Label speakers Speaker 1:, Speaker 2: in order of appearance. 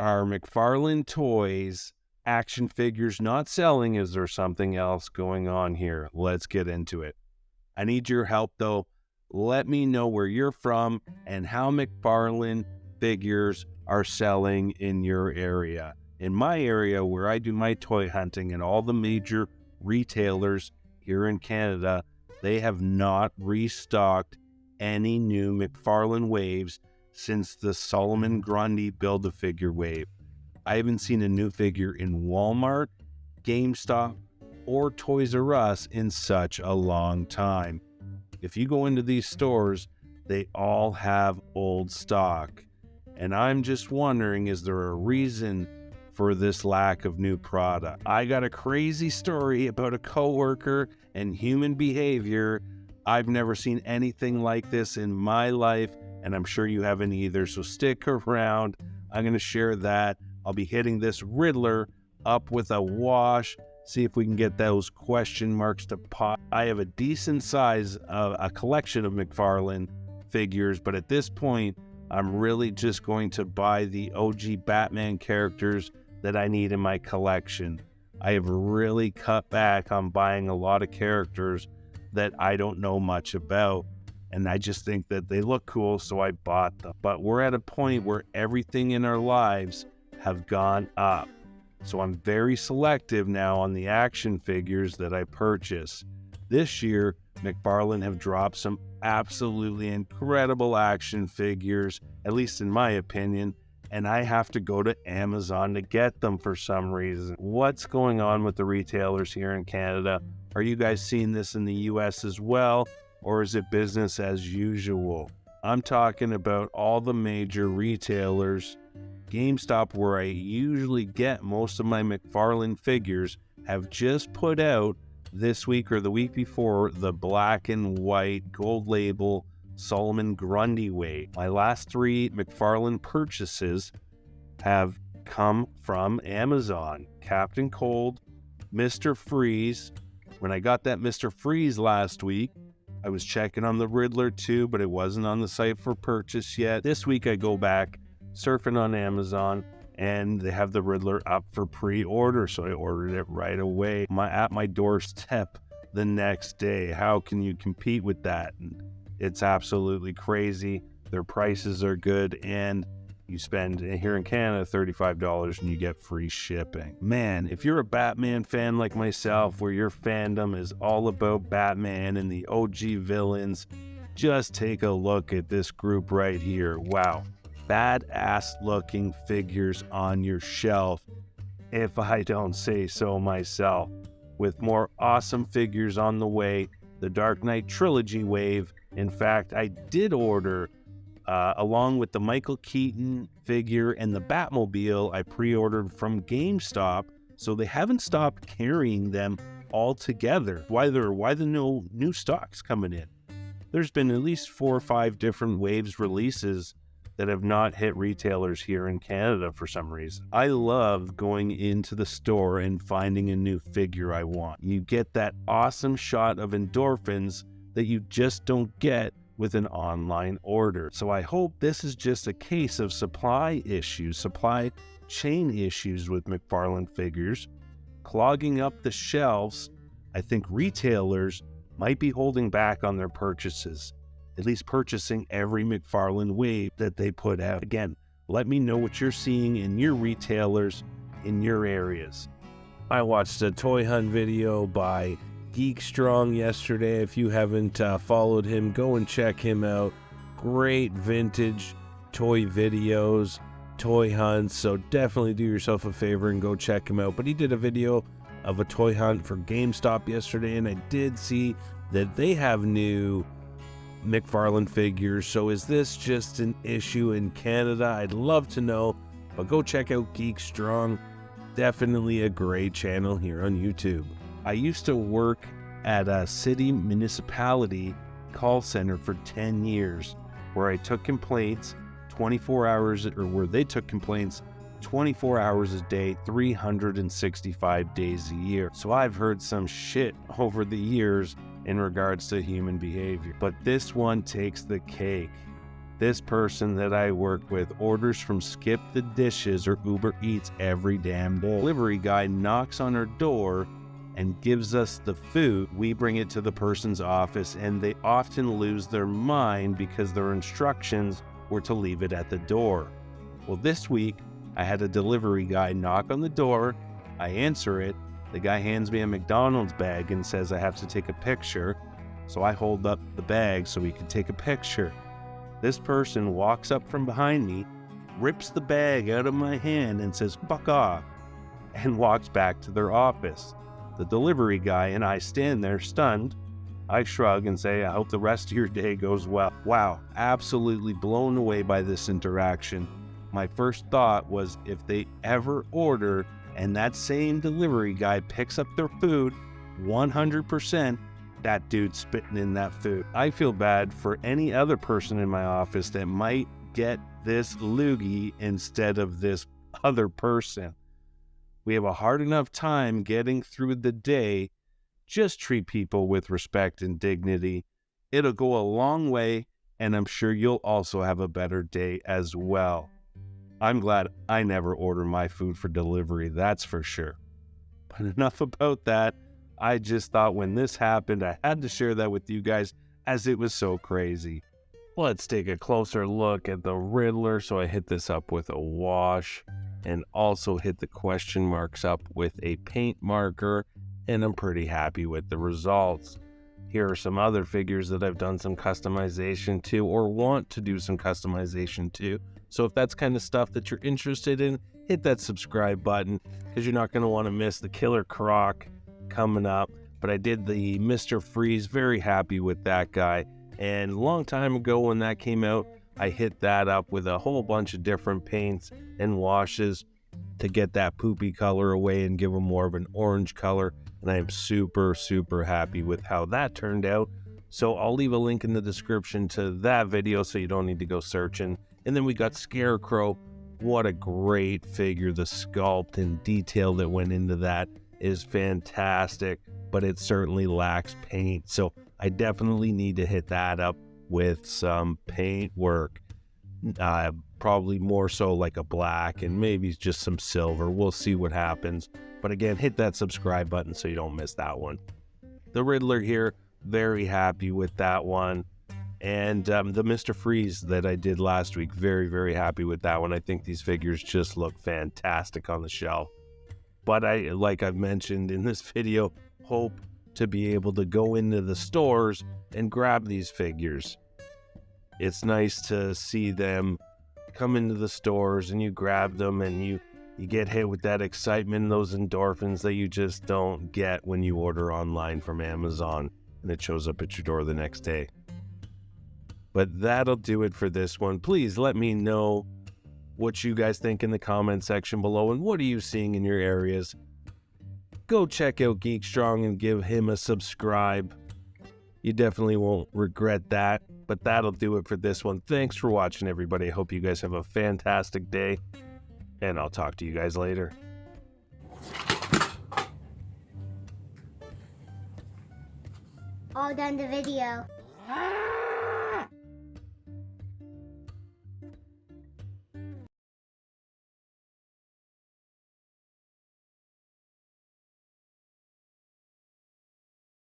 Speaker 1: Are McFarlane Toys action figures not selling? Is there something else going on here? Let's get into it. I need your help though. Let me know where you're from and how McFarlane figures are selling in your area. In my area where I do my toy hunting and all the major retailers here in Canada, they have not restocked any new McFarlane waves since the Solomon Grundy Build-A-Figure wave. I haven't seen a new figure in Walmart, GameStop, or Toys R Us in such a long time. If you go into these stores, they all have old stock. And I'm just wondering, is there a reason for this lack of new product? I got a crazy story about a coworker and human behavior. I've never seen anything like this in my life, and I'm sure you haven't either, so stick around. I'm going to share that. I'll be hitting this Riddler up with a wash, see if we can get those question marks to pop. I have a decent size, a collection of McFarlane figures, but at this point, I'm really just going to buy the OG Batman characters that I need in my collection. I have really cut back on buying a lot of characters that I don't know much about, and I just think that they look cool, so I bought them. But we're at a point where everything in our lives have gone up, so I'm very selective now on the action figures that I purchase. This year, McFarlane have dropped some absolutely incredible action figures, at least in my opinion, and I have to go to Amazon to get them for some reason. What's going on with the retailers here in Canada? Are you guys seeing this in the US as well, or is it business as usual? I'm talking about all the major retailers. GameStop, where I usually get most of my McFarlane figures, have just put out this week or the week before the black and white gold label Solomon Grundy wave. My last 3 McFarlane purchases have come from Amazon. Captain Cold, Mr. Freeze. When I got that Mr. Freeze last week, I was checking on the Riddler too, but it wasn't on the site for purchase yet. This week I go back surfing on Amazon and they have the Riddler up for pre-order, so I ordered it right away. At my doorstep the next day. How can you compete with that? And it's absolutely crazy. Their prices are good, and you spend here in Canada $35 and you get free shipping. Man, if you're a Batman fan like myself, where your fandom is all about Batman and the OG villains, just take a look at this group right here. Wow. Badass looking figures on your shelf, if I don't say so myself. With more awesome figures on the way, the Dark Knight Trilogy wave. In fact, I did order, along with the Michael Keaton figure and the Batmobile, I pre-ordered from GameStop, so they haven't stopped carrying them all together. Why the new stock's coming in? There's been at least 4 or 5 different waves releases that have not hit retailers here in Canada for some reason. I love going into the store and finding a new figure I want. You get that awesome shot of endorphins that you just don't get with an online order. So I hope this is just a case of supply issues, supply chain issues with McFarlane figures, clogging up the shelves. I think retailers might be holding back on their purchases, at least purchasing every McFarlane wave that they put out. Again, let me know what you're seeing in your retailers in your areas. I watched a toy hunt video by Geek Strong yesterday. If you haven't followed him, go and check him out. Great vintage toy videos, toy hunts, so definitely do yourself a favor and go check him out. But he did a video of a toy hunt for GameStop yesterday, and I did see that they have new McFarlane figures. So is this just an issue in Canada? I'd love to know, but go check out Geek Strong. Definitely a great channel here on YouTube. I used to work at a city municipality call center for 10 years where I took complaints 24 hours, or where they took complaints 24 hours a day, 365 days a year. So I've heard some shit over the years in regards to human behavior, but this one takes the cake. This person that I work with orders from Skip the Dishes or Uber Eats every damn day. The delivery guy knocks on her door and gives us the food. We bring it to the person's office, and they often lose their mind because their instructions were to leave it at the door. Well, this week, I had a delivery guy knock on the door. I answer it. The guy hands me a McDonald's bag and says I have to take a picture. So I hold up the bag so we can take a picture. This person walks up from behind me, rips the bag out of my hand and says, "Fuck off," and walks back to their office. The delivery guy and I stand there stunned. I shrug and say, "I hope the rest of your day goes well." Wow, absolutely blown away by this interaction. My first thought was, if they ever order and that same delivery guy picks up their food, 100% that dude's spitting in that food. I feel bad for any other person in my office that might get this loogie instead of this other person. We have a hard enough time getting through the day. Just treat people with respect and dignity. It'll go a long way, and I'm sure you'll also have a better day as well. I'm glad I never order my food for delivery, that's for sure. But enough about that. I just thought when this happened, I had to share that with you guys as it was so crazy. Let's take a closer look at the Riddler. So I hit this up with a wash and also hit the question marks up with a paint marker, and I'm pretty happy with the results. Here are some other figures that I've done some customization to or want to do some customization to. So if that's kind of stuff that you're interested in, hit that subscribe button because you're not going to want to miss the Killer Croc coming up. But I did the Mr. Freeze, very happy with that guy. And a long time ago when that came out, I hit that up with a whole bunch of different paints and washes to get that poopy color away and give him more of an orange color. And I am super, super happy with how that turned out. So I'll leave a link in the description to that video so you don't need to go searching. And then we got Scarecrow. What a great figure. The sculpt and detail that went into that is fantastic, but it certainly lacks paint. So I definitely need to hit that up with some paint work. Probably more so like a black and maybe just some silver. We'll see what happens. But again, hit that subscribe button so you don't miss that one. The Riddler here, very happy with that one. And the Mr. Freeze that I did last week, very, very happy with that one. I think these figures just look fantastic on the shelf. But like I've mentioned in this video, hope to be able to go into the stores and grab these figures. It's nice to see them come into the stores and you grab them and you get hit with that excitement and those endorphins that you just don't get when you order online from Amazon and it shows up at your door the next day. But that'll do it for this one. Please let me know what you guys think in the comment section below and what are you seeing in your areas. Go check out Geek Strong and give him a subscribe. You definitely won't regret that. But that'll do it for this one. Thanks for watching, everybody. I hope you guys have a fantastic day. And I'll talk to you guys later.
Speaker 2: All done the video.